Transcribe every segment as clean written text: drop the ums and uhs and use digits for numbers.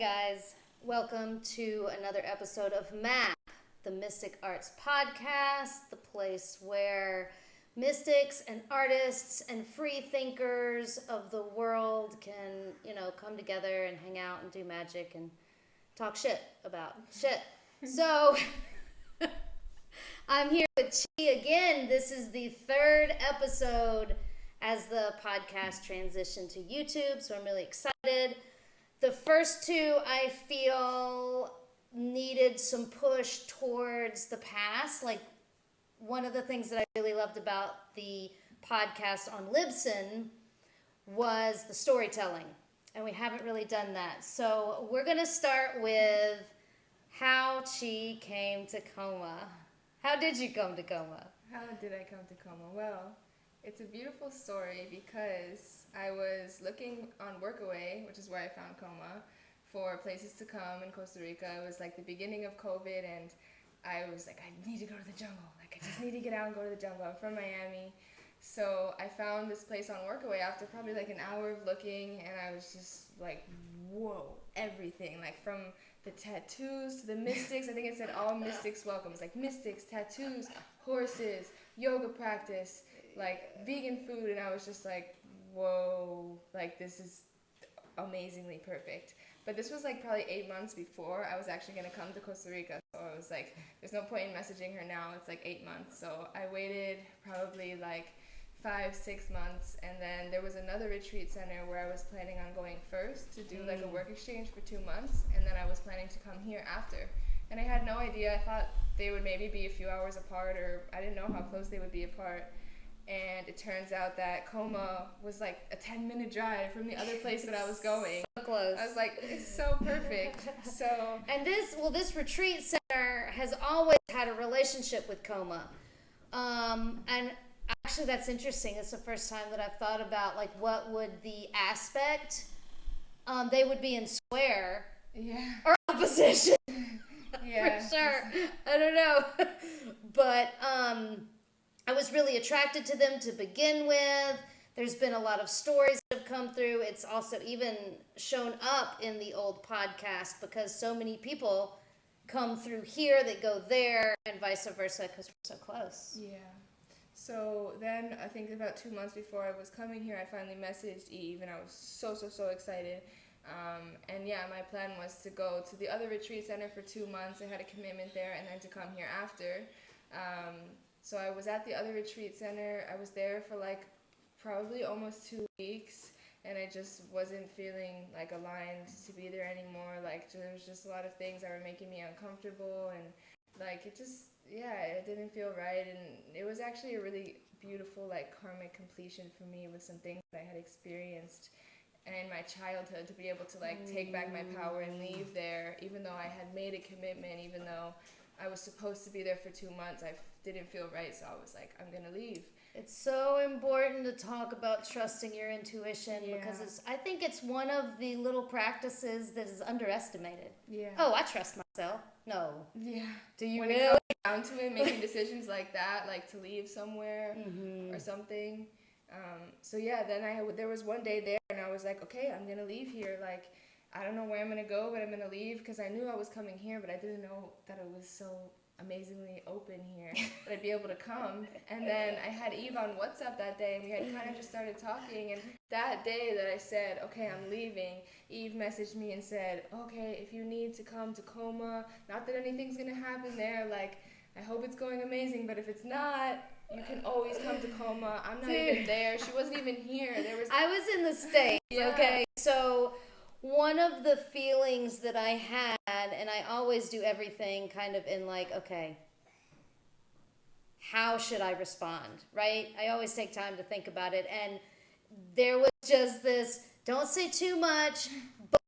guys, welcome to another episode of MAP, the Mystic Arts Podcast, the place where mystics and artists and free thinkers of the world can, come together and hang out and do magic and talk shit about shit. So, I'm here with Chi again. This is the third episode as the podcast transitioned to YouTube, so I'm really excited. The first two, I feel, needed some push towards the past. Like, one of the things that I really loved about the podcast on Libsyn was the storytelling, and we haven't really done that. So we're going to start with how Chi came to CoMA. How did you come to CoMA? How did I come to CoMA? Well, it's a beautiful story because I was looking on Workaway, which is where I found CoMA, for places to come in Costa Rica. It was like the beginning of COVID, and I was like, I need to go to the jungle. Like, I just need to get out and go to the jungle. I'm from Miami. So I found this place on Workaway after probably like an hour of looking, and I was just like, whoa, everything. Like, from the tattoos to the mystics. I think it said all mystics welcome. It's like mystics, tattoos, horses, yoga practice, like vegan food. And I was just like, whoa, like this is amazingly perfect. But this was like probably 8 months before I was actually going to come to Costa Rica. So I was like, there's no point in messaging her now. It's like 8 months. So I waited probably like 5-6 months, and then there was another retreat center where I was planning on going first to do like a work exchange for 2 months, and then I was planning to come here after. And I had no idea. I thought they would maybe be a few hours apart, or I didn't know how close they would be apart. And it turns out that CoMA was like a 10-minute drive from the other place that I was going. So close. I was like, it's so perfect. So and this retreat center has always had a relationship with CoMA. And actually that's interesting. It's the first time that I've thought about like what would the aspect they would be in square or opposition. Yeah. For sure. I don't know. But I was really attracted to them to begin with. There's been a lot of stories that have come through. It's also even shown up in the old podcast because so many people come through here that go there and vice versa because we're so close. Yeah. So then I think about 2 months before I was coming here, I finally messaged Eve, and I was so excited. And yeah, my plan was to go to the other retreat center for 2 months. I had a commitment there, and then to come here after. So I was at the other retreat center. I was there for like probably almost 2 weeks, and I just wasn't feeling like aligned to be there anymore. Like there was just a lot of things that were making me uncomfortable, and like it didn't feel right. And it was actually a really beautiful like karmic completion for me with some things that I had experienced in my childhood, to be able to like take back my power and leave there, even though I had made a commitment, even though I was supposed to be there for 2 months. I didn't feel right, so I was like, I'm gonna leave. It's so important to talk about trusting your intuition because I think it's one of the little practices that is underestimated. Yeah. Oh, I trust myself. No. Yeah. Do you when really? It comes down to it, making decisions like that, like to leave somewhere or something. So yeah, then there was one day there, and I was like, okay, I'm gonna leave here. Like, I don't know where I'm going to go, but I'm going to leave, because I knew I was coming here, but I didn't know that it was so amazingly open here that I'd be able to come. And then I had Eve on WhatsApp that day, and we had kind of just started talking. And that day that I said, okay, I'm leaving, Eve messaged me and said, okay, if you need to come to CoMA, not that anything's going to happen there, like, I hope it's going amazing, but if it's not, you can always come to CoMA. I'm not even there. She wasn't even here. I was in the States, okay? So one of the feelings that I had, and I always do everything kind of in like, okay, how should I respond, right? I always take time to think about it. And there was just this, don't say too much,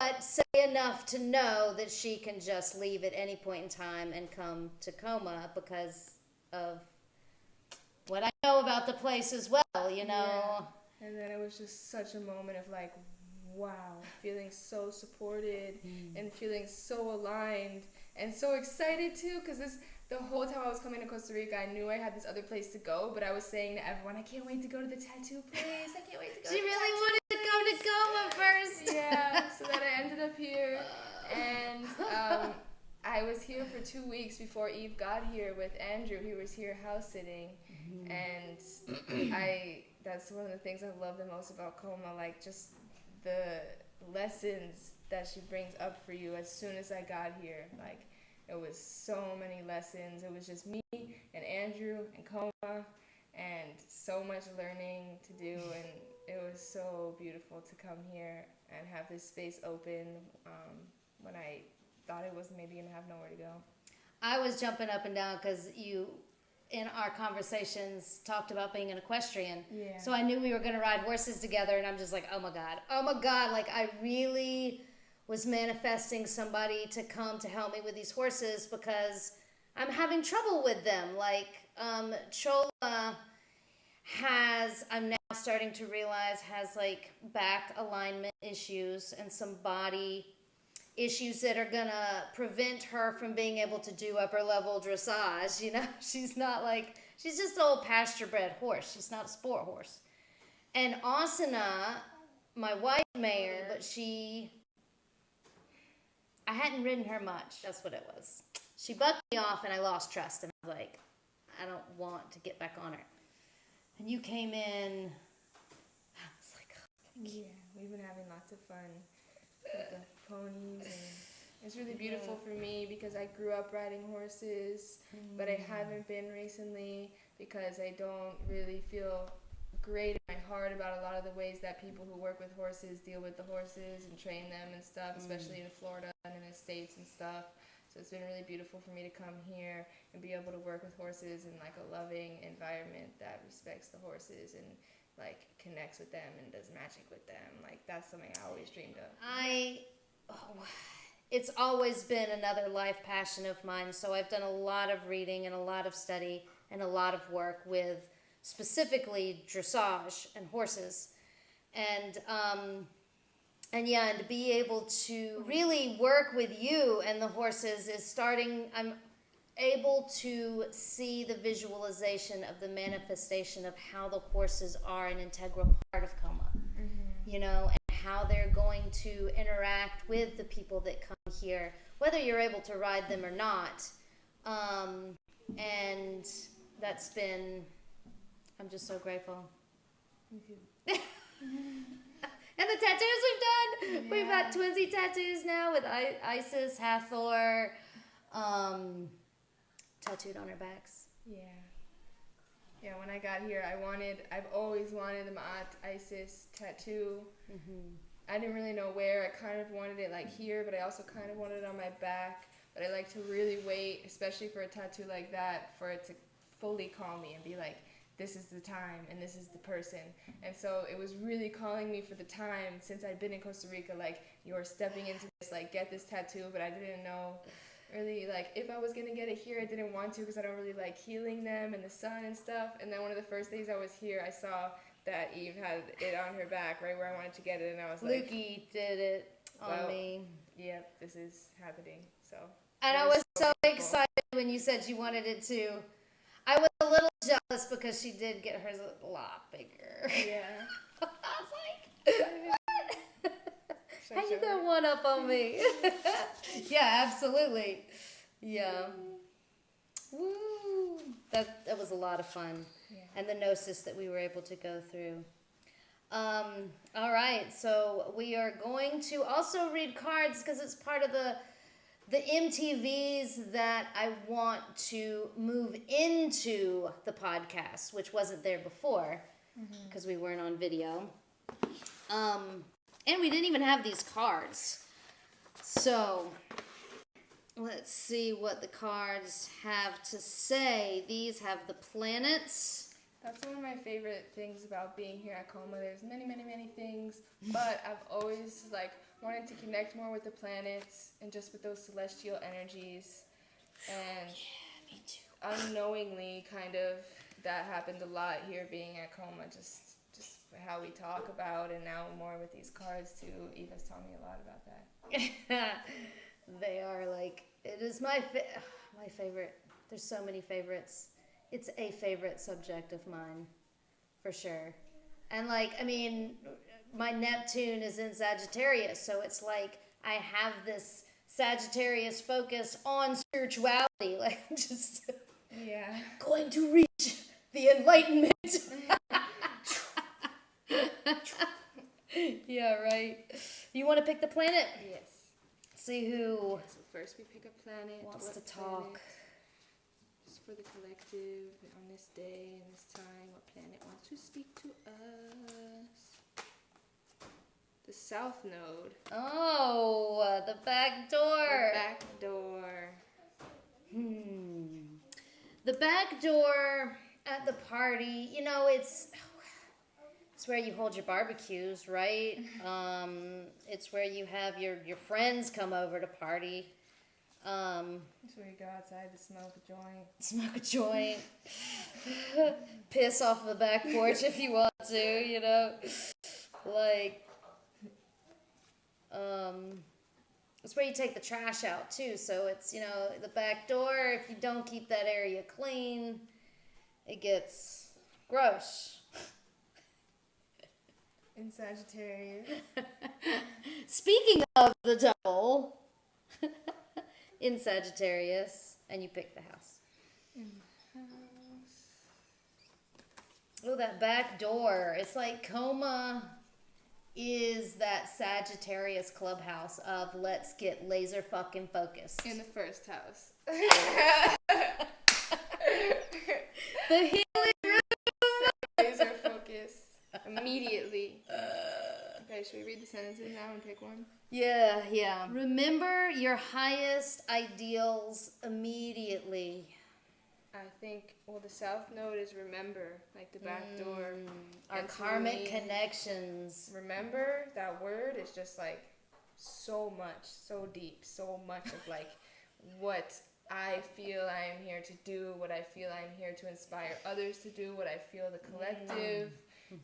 but say enough to know that she can just leave at any point in time and come to CoMA because of what I know about the place as well, you know? Yeah. And then it was just such a moment of like, wow, feeling so supported and feeling so aligned and so excited too, because the whole time I was coming to Costa Rica, I knew I had this other place to go, but I was saying to everyone, I can't wait to go to the tattoo place. I can't wait to go. She really wanted to go to CoMA first. Yeah, so that I ended up here, And I was here for 2 weeks before Eve got here with Andrew. He was here house sitting, and that's one of the things I love the most about CoMA, like just the lessons that she brings up for you as soon as I got here. Like, it was so many lessons. It was just me and Andrew and CoMA, and so much learning to do, and it was so beautiful to come here and have this space open when I thought it was maybe going to have nowhere to go. I was jumping up and down because you, in our conversations, talked about being an equestrian. Yeah. So I knew we were going to ride horses together, and I'm just like, oh my God. Like, I really was manifesting somebody to come to help me with these horses because I'm having trouble with them. Like, Chola I'm now starting to realize, has like back alignment issues and some body issues that are gonna prevent her from being able to do upper level dressage. You know, she's just an old pasture bred horse. She's not a sport horse. And Asana, my white mare, but I hadn't ridden her much. That's what it was. She bucked me off and I lost trust. And I was like, I don't want to get back on her. And you came in. I was like, oh, yeah, we've been having lots of fun with the ponies. And it's really beautiful for me because I grew up riding horses, but I haven't been recently because I don't really feel great in my heart about a lot of the ways that people who work with horses deal with the horses and train them and stuff, especially in Florida and in the States and stuff. So it's been really beautiful for me to come here and be able to work with horses in like a loving environment that respects the horses and like connects with them and does magic with them. Like, that's something I always dreamed of. It's always been another life passion of mine. So I've done a lot of reading and a lot of study and a lot of work with specifically dressage and horses. And to be able to really work with you and the horses I'm able to see the visualization of the manifestation of how the horses are an integral part of CoMA, you know, and how they're going to interact with the people that come here, whether you're able to ride them or not. And that's been, I'm just so grateful. Me too. And the tattoos we've done. Yeah. We've got twinsy tattoos now with Isis, Hathor, tattooed on our backs. Yeah. Yeah, when I got here, I've always wanted the Ma'at Isis tattoo. I didn't really know where. I kind of wanted it like here, but I also kind of wanted it on my back. But I like to really wait, especially for a tattoo like that, for it to fully call me and be like, this is the time and this is the person. And so it was really calling me for the time since I'd been in Costa Rica, like, you're stepping into this, like, get this tattoo, but I didn't know really, like, if I was going to get it here. I didn't want to because I don't really like healing them in the sun and stuff. And then one of the first days I was here, I saw that Eve had it on her back right where I wanted to get it, and I was like, Lukey did it on me. Yep, this is happening. So. And I was so excited when you said you wanted it too. I was a little jealous because she did get hers a lot bigger. Yeah. I was like, what? How you got one up on me? Yeah, absolutely. Yeah. Woo. That was a lot of fun. Yeah. And the gnosis that we were able to go through. All right, so we are going to also read cards because it's part of the MTVs that I want to move into the podcast, which wasn't there before because we weren't on video. And we didn't even have these cards. So let's see what the cards have to say. These have the planets. That's one of my favorite things about being here at CoMA. There's many, many, many things, but I've always wanted to connect more with the planets and just with those celestial energies. And me too. Unknowingly, kind of, that happened a lot here being at CoMA, just how we talk about, and now more with these cards too. Eva's taught me a lot about that. They are it is my favorite. There's so many favorites. It's a favorite subject of mine, for sure. And my Neptune is in Sagittarius, so it's like I have this Sagittarius focus on spirituality, like just going to reach the enlightenment. Yeah, right. You want to pick the planet? Yes. See who So first we pick a planet. wants to What talk. planet, just for the collective, on this day and this time, what planet wants to speak to us? The South Node. Oh, the back door. The back door. The back door at the party, you know, it's where you hold your barbecues, right? It's where you have your friends come over to party. That's where you go outside to smoke a joint. Smoke a joint. Piss off the back porch if you want to, you know. Like, it's where you take the trash out too. So it's, you know, the back door. If you don't keep that area clean, it gets gross. In Sagittarius. Speaking of the devil, in Sagittarius, and you pick the house. In the house. Oh, that back door. It's like CoMA is that Sagittarius clubhouse of let's get laser fucking focused. In the first house. The healing room. Laser focus. Immediately. Okay, should we read the sentences now and pick one? Yeah. Remember your highest ideals immediately. I think, well, the South Node is remember, like the back door. Our And to karmic me, connections. Remember, that word is just like so much, so deep, so much of like what I feel I am here to do, what I feel I'm here to inspire others to do, what I feel the collective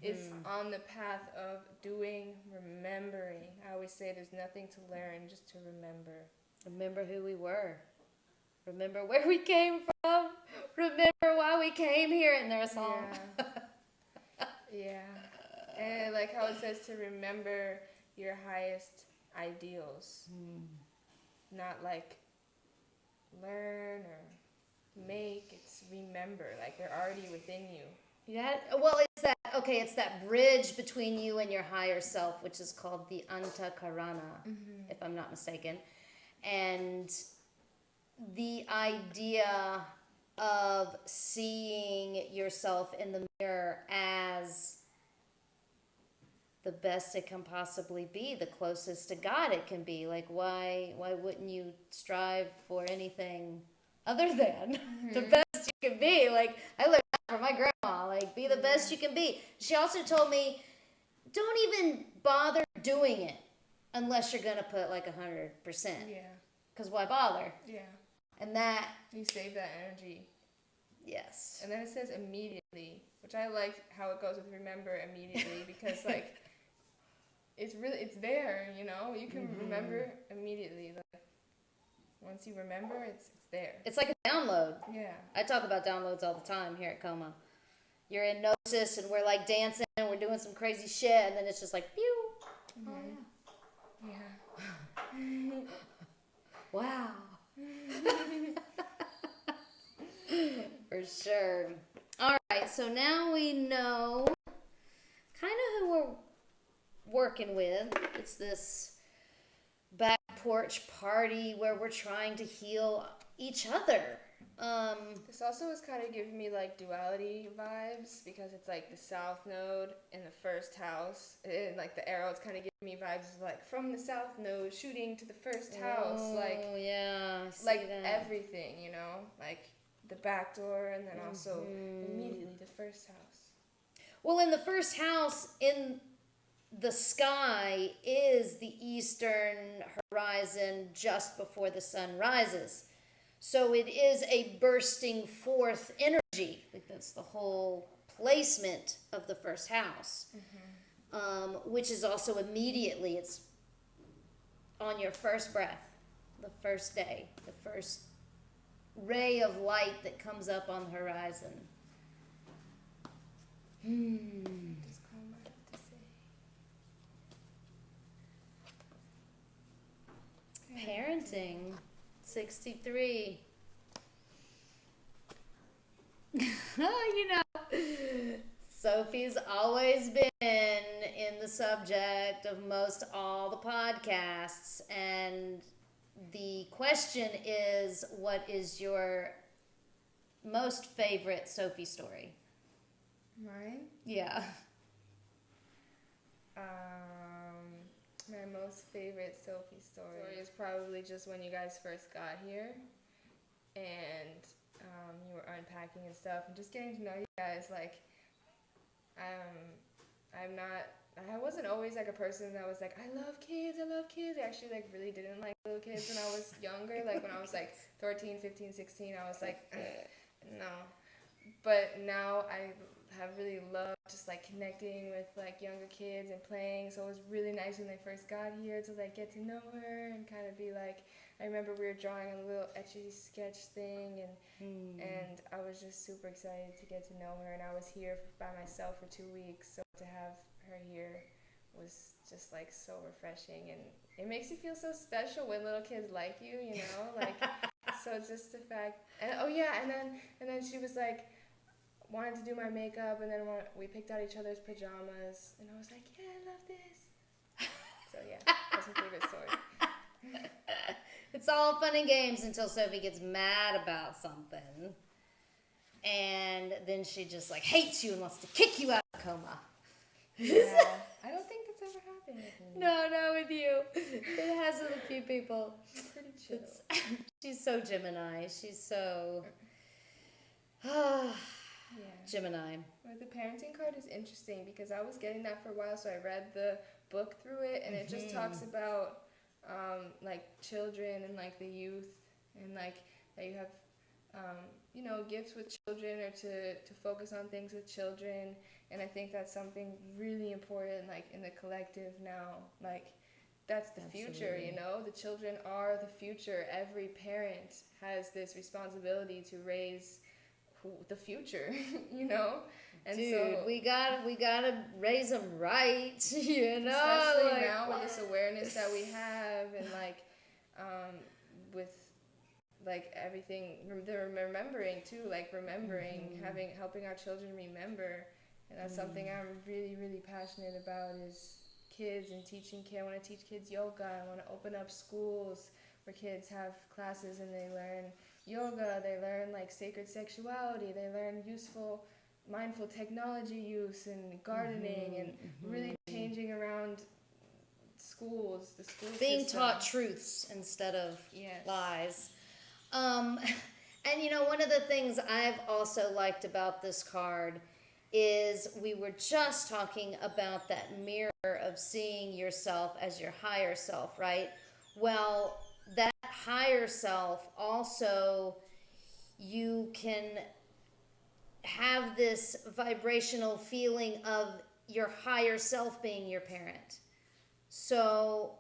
is on the path of doing, remembering. I always say there's nothing to learn, just to remember. Remember who we were. Remember where we came from. Remember why we came here. And there's a song. Yeah. And like how it says to remember your highest ideals. Not like learn or make. It's remember. Like they're already within you. Yeah. Well, it's that bridge between you and your higher self, which is called the Antakarana, if I'm not mistaken. And the idea of seeing yourself in the mirror as the best it can possibly be, the closest to God it can be. Like, why wouldn't you strive for anything other than the best you can be? Like, I learned that from my grandma. Like, be the best you can be. She also told me, don't even bother doing it unless you're gonna put like 100%. Yeah. Because why bother? Yeah. And that... You save that energy. Yes. And then it says immediately, which I like how it goes with remember immediately because like it's there, you know? You can remember immediately. Like once you remember, it's there. It's like a download. Yeah. I talk about downloads all the time here at CoMA. You're in Gnosis and we're like dancing and we're doing some crazy shit and then it's just like pew. Oh yeah. Yeah. Wow. For sure. All right, so now we know kind of who we're working with. It's this back porch party where we're trying to heal each other. This also is kind of giving me like duality vibes because it's like the South Node in the first house and like the arrow, it's kind of giving me vibes of like from the South Node shooting to the first house. Like, yeah, I see like that. everything, you know, like the back door and then also immediately the first house. Well, in the first house, in the sky is the eastern horizon just before the sun rises. So it is a bursting forth energy. Like that's the whole placement of the first house, which is also immediately, it's on your first breath, the first day, the first ray of light that comes up on the horizon. Does CoMA have to say? parenting. 63. Sophie's always been in the subject of most all the podcasts, and the question is, what is your most favorite Sophie story? Mine? Yeah. My most favorite Sophie story is probably just when you guys first got here and you were unpacking and stuff and just getting to know you guys. Like, I wasn't always like a person that was like, I love kids. I actually like really didn't like little kids when I was younger. Like when I was like 13, 15, 16, I was like, no. But now I have really loved just like connecting with like younger kids and playing. So it was really nice when they first got here to like get to know her and kind of be like, I remember we were drawing a little etchy sketch thing and I was just super excited to get to know her, and I was here by myself for 2 weeks, so to have her here was just like so refreshing, and it makes you feel so special when little kids like you, you know, like so just the fact, and and then she was like wanted to do my makeup, and then we picked out each other's pajamas, and I was like, yeah, I love this. So yeah, that's my favorite story. It's all fun and games until Sophie gets mad about something, and then she just like hates you and wants to kick you out of CoMA. Yeah, I don't think it's ever happened with me. No, with you. It has with a few people. I'm pretty chill. She's so Gemini. She's so Gemini. Well, the parenting card is interesting because I was getting that for a while, so I read the book through it, and it just talks about like children and like the youth, and like that you have gifts with children, or to focus on things with children. And I think that's something really important, like in the collective now. Like that's the future, you know? The children are the future. Every parent has this responsibility to raise the future, you know? And dude, so we gotta raise them right, you know? Especially like, now with this awareness that we have, and like with like everything, the remembering too, like remembering, helping our children remember. And that's something I'm really, really passionate about, is kids and teaching kids. I want to teach kids yoga. I want to open up schools where kids have classes and they learn yoga. They learn like sacred sexuality. They learn useful, mindful technology use and gardening, and really changing around schools, the school being system. taught truths instead of lies. And one of the things I've also liked about this card is we were just talking about that mirror of seeing yourself as your higher self, right? Well, that higher self also, you can have this vibrational feeling of your higher self being your parent. So,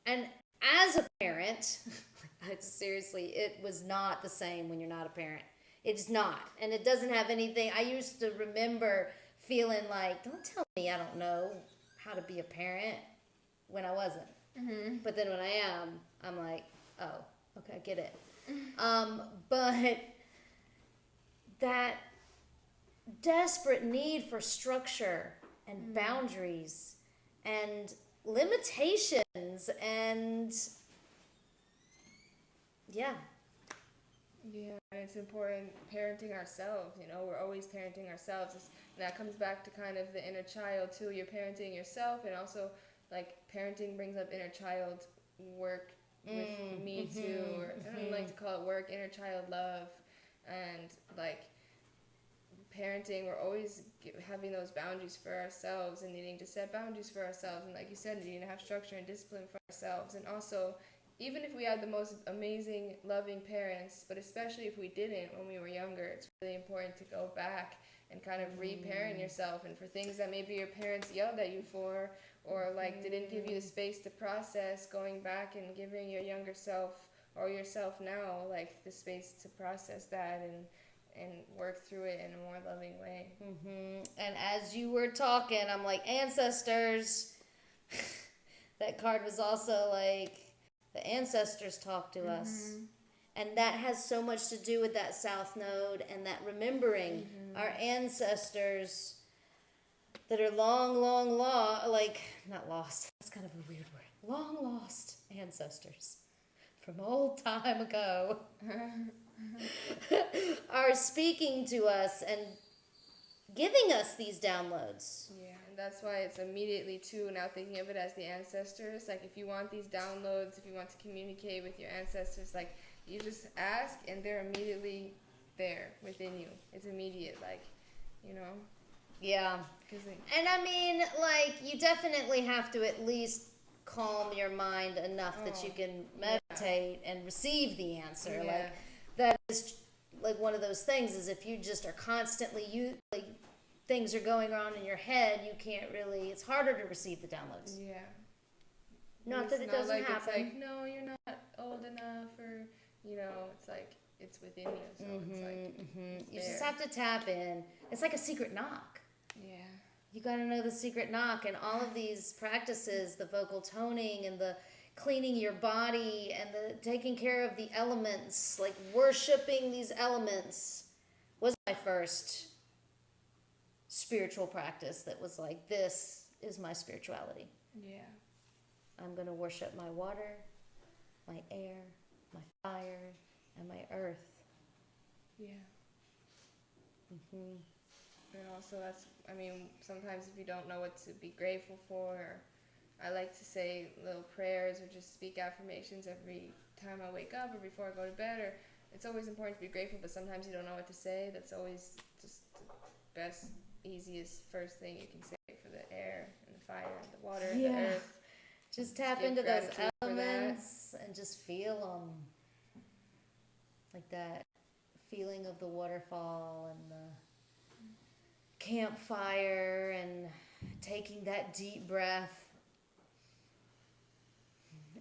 and as a parent, seriously, it was not the same when you're not a parent. It's not. And it doesn't have anything. I used to remember feeling like, don't tell me I don't know how to be a parent, when I wasn't. But then when I am, I'm like, oh, okay, I get it. But that desperate need for structure and boundaries and limitations and yeah, and it's important parenting ourselves. We're always parenting ourselves, and that comes back to kind of the inner child too. You're parenting yourself, and also like parenting brings up inner child work with me too, or I don't like to call it work, inner child love. And like parenting, we're always having those boundaries for ourselves and needing to set boundaries for ourselves, and like you said, needing to have structure and discipline for ourselves. And also, even if we had the most amazing, loving parents, but especially if we didn't when we were younger, it's really important to go back and kind of re-parent yourself, and for things that maybe your parents yelled at you for, or like didn't give you the space to process, going back and giving your younger self, or yourself now, like the space to process that and work through it in a more loving way. And as you were talking, I'm like, ancestors. That card was also like, The ancestors talk to us. And that has so much to do with that South Node and that remembering our ancestors that are long not lost. That's kind of a weird word. Long lost ancestors from old time ago are speaking to us and giving us these downloads. Yeah, and that's why it's immediately too, now thinking of it as the ancestors, like if you want these downloads, if you want to communicate with your ancestors, like you just ask and they're immediately there within you. It's immediate, like, you know? Yeah. And I mean, like, you definitely have to at least calm your mind enough that you can meditate and receive the answer. Yeah. Like, that is like one of those things is if you just are constantly, things are going on in your head, you can't really, it's harder to receive the downloads. Yeah. Not that it doesn't happen. It's like, no, you're not old enough, or, you know, it's like, it's within you. So it's like, it's you there. just have to tap in. It's like a secret knock. Yeah. You got to know the secret knock, and all of these practices, the vocal toning and the cleaning your body and the taking care of the elements, like worshiping these elements, was my first spiritual practice that was like, this is my spirituality. Yeah. I'm going to worship my water, my air, my fire, and my earth. Yeah. And also sometimes if you don't know what to be grateful for, I like to say little prayers or just speak affirmations every time I wake up or before I go to bed. Or it's always important to be grateful, but sometimes you don't know what to say. That's always just the best, easiest, first thing you can say for the air and the fire and the water and the earth. Just tap into those elements and just feel them. Like that feeling of the waterfall and the campfire and taking that deep breath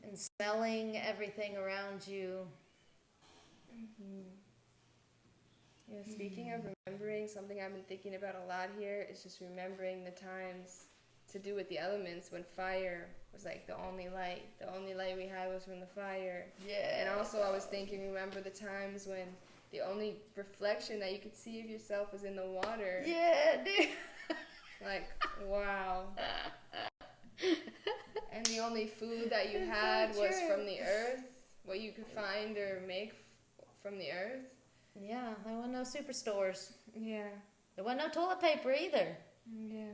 and smelling everything around you. Yeah, speaking of remembering, something I've been thinking about a lot here is just remembering the times to do with the elements when fire was like the only light. The only light we had was from the fire. Yeah. And also I was thinking, remember the times when the only reflection that you could see of yourself was in the water. Yeah, dude. Like, wow. And the only food that you had was from the earth, what you could find or make from the earth. Yeah, there wasn't no superstores. Yeah. There wasn't no toilet paper either. Yeah.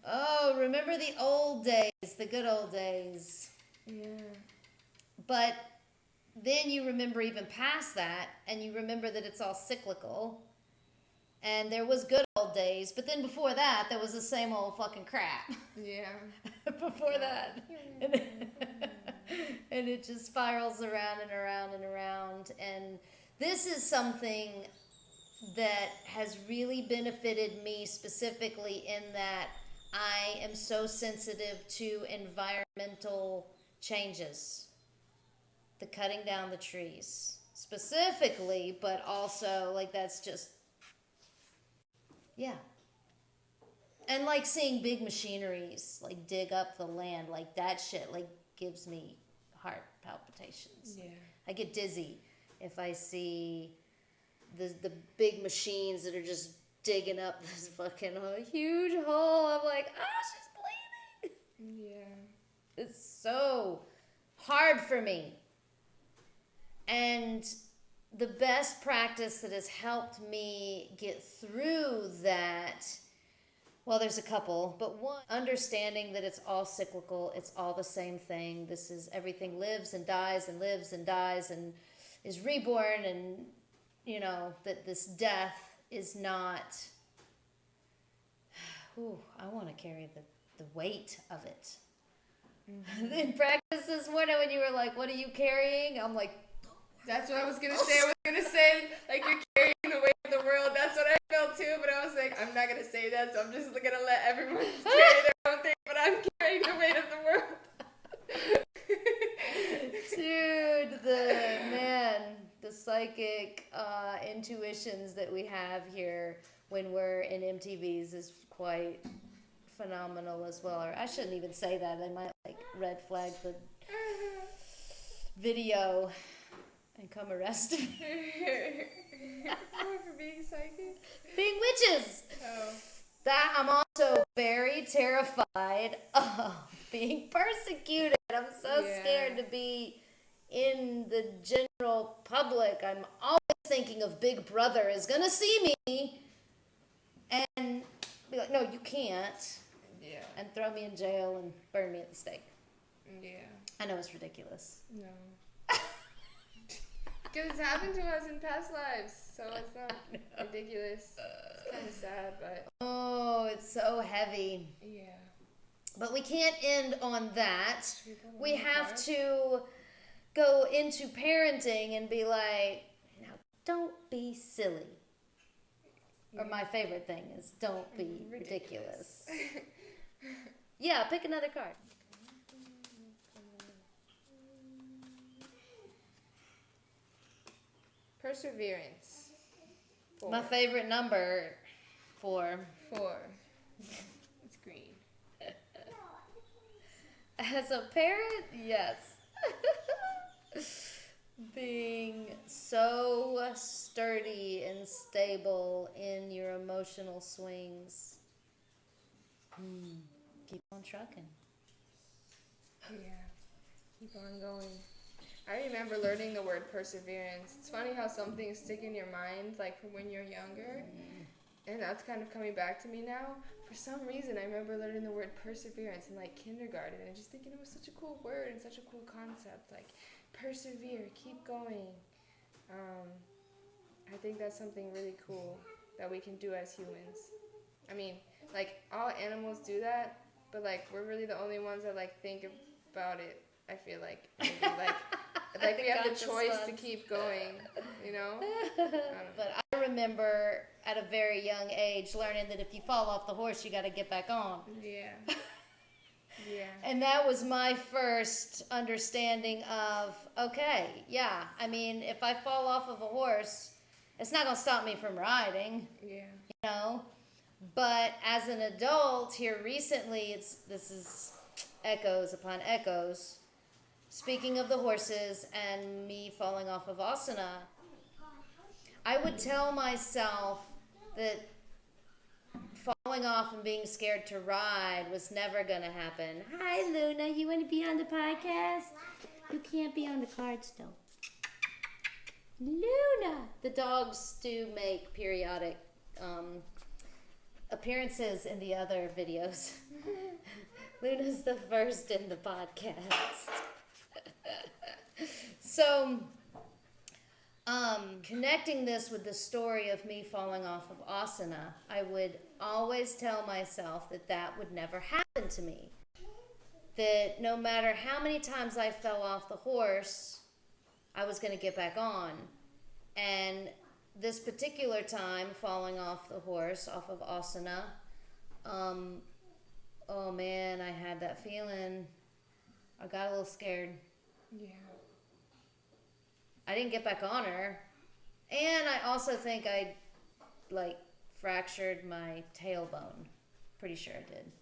Oh, remember the old days, the good old days. Yeah. But then you remember even past that, and you remember that it's all cyclical. And there was good old days, but then before that, there was the same old fucking crap. Yeah. Before that. And it just spirals around and around and around. And this is something that has really benefited me specifically in that I am so sensitive to environmental changes. The cutting down the trees specifically, but also like that's just, yeah. And like seeing big machineries like dig up the land, like that shit like gives me heart palpitations. Yeah. I get dizzy if I see the big machines that are just digging up this fucking huge hole. I'm like, she's bleeding. Yeah. It's so hard for me. And the best practice that has helped me get through that, well, there's a couple, but one, understanding that it's all cyclical, it's all the same thing. This is everything lives and dies and lives and dies and is reborn, and you know, that this death is not, I want to carry the weight of it. Mm-hmm. In practice this morning when you were like, what are you carrying? I'm like, that's what I was going to say. I was going to say, like, you're carrying the weight of the world. That's what I felt too, but I was like, I'm not going to say that, so I'm just going to let everyone carry their own thing, but I'm carrying the weight of the world. Dude, the psychic intuitions that we have here when we're in MTVs is quite phenomenal as well. Or I shouldn't even say that. They might like red flag the video and come arrest me. For being psychic? Being witches. Oh. That I'm also very terrified of being persecuted. I'm so scared to be in the general public. I'm always thinking of Big Brother is gonna see me and be like, no, you can't. Yeah. And throw me in jail and burn me at the stake. Yeah. I know it's ridiculous. No. Because it's happened to us in past lives, so it's not ridiculous. It's kind of sad, but... Oh, it's so heavy. Yeah. But we can't end on that. We have to go into parenting and be like, now don't be silly. Or my favorite thing is don't be ridiculous. Yeah, pick another card. Perseverance. 4. My favorite number, 4. 4. It's green. As a parent, yes. Being so sturdy and stable in your emotional swings. Keep on trucking. Yeah. Keep on going. I remember learning the word perseverance. It's funny how some things stick in your mind, like from when you're younger. And that's kind of coming back to me now. For some reason, I remember learning the word perseverance in like kindergarten and just thinking it was such a cool word and such a cool concept. Like, persevere, keep going. I think that's something really cool that we can do as humans. I mean, like, all animals do that, but like, we're really the only ones that like think about it. I feel like, maybe, like we have the choice to keep going, you know? But I remember at a very young age learning that if you fall off the horse, you got to get back on. Yeah. Yeah. And that was my first understanding of, okay, yeah, I mean, if I fall off of a horse, it's not going to stop me from riding. Yeah. You know? But as an adult here recently, this is echoes upon echoes. Speaking of the horses and me falling off of asana, I would tell myself that falling off and being scared to ride was never going to happen. Hi, Luna. You want to be on the podcast? You can't be on the cards, though. Luna. The dogs do make periodic appearances in the other videos. Luna's the first in the podcast. So, connecting this with the story of me falling off of asana, I would always tell myself that that would never happen to me. That no matter how many times I fell off the horse, I was going to get back on. And this particular time, falling off the horse, off of asana, oh man, I had that feeling. I got a little scared. Yeah. I didn't get back on her. And I also think I, fractured my tailbone. Pretty sure I did.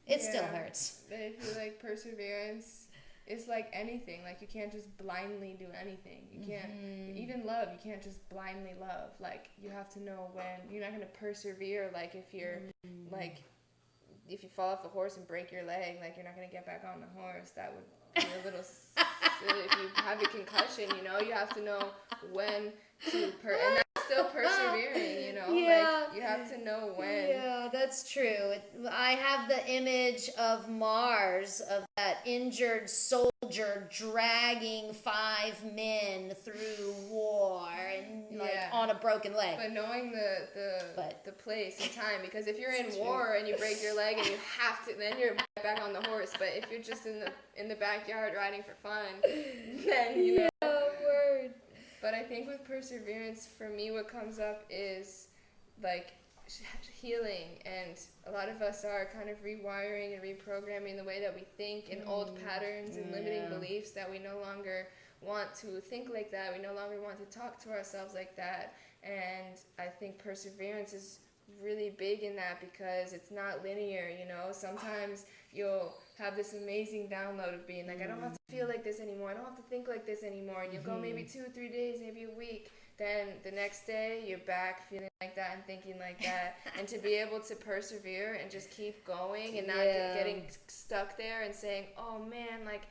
It still hurts. But I feel like perseverance is like anything. Like, you can't just blindly do anything. You can't, even love, you can't just blindly love. Like, you have to know when. You're not going to persevere, like, if you're, if you fall off the horse and break your leg, like, you're not going to get back on the horse. That would be a little silly. If you have a concussion, you know, you have to know when to, and that's still persevering, you know? Yeah. Like, you have to know when. Yeah, that's true. I have the image of Mars, of that injured soldier dragging 5 men through war and on a broken leg. But knowing the place and time, because if you're in war and you break your leg and you have to, then you're back on the horse. But if you're just in the backyard riding for fun, then you know. Word. But I think with perseverance, for me, what comes up is like healing, and a lot of us are kind of rewiring and reprogramming the way that we think in old patterns and limiting beliefs that we no longer want to think like that. We no longer want to talk to ourselves like that. And I think perseverance is really big in that because it's not linear, you know. Sometimes you'll have this amazing download of being like, I don't have to feel like this anymore. I don't have to think like this anymore. And you'll go maybe 2 or 3 days, maybe a week. Then the next day, you're back feeling like that and thinking like that. And to be able to persevere and just keep going and not getting stuck there and saying, oh man, like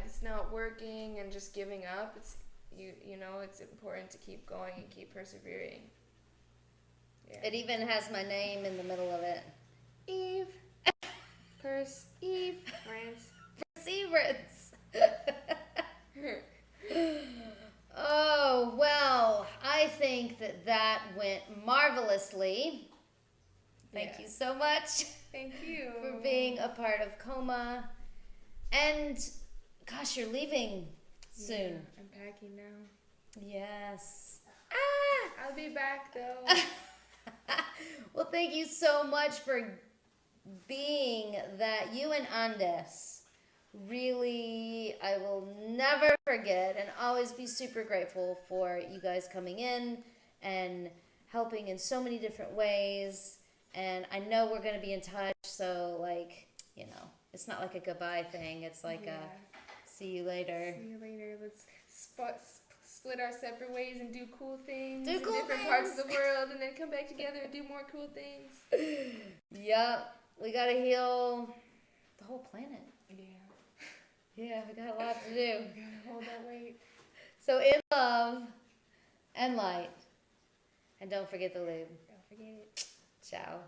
it's not working and just giving up. It's you know, it's important to keep going and keep persevering. Yeah. It even has my name in the middle of it. Eve. Perseverance. Perseverance. Oh, well, I think that went marvelously. Thank you so much. Thank you. For being a part of CoMA. And, gosh, you're leaving soon. Yeah, I'm packing now. Yes. I'll be back, though. Well, thank you so much for being that. You and Andes, really, I will never forget and always be super grateful for you guys coming in and helping in so many different ways. And I know we're going to be in touch, so, like, you know, it's not like a goodbye thing. It's like a see you later. See you later. Let's split our separate ways and do cool things in different parts of the world, and then come back together and do more cool things. Yep. We got to heal the whole planet. Yeah, we got a lot to do. We got to hold that weight. So in love and light. And don't forget the lube. Don't forget it. Ciao.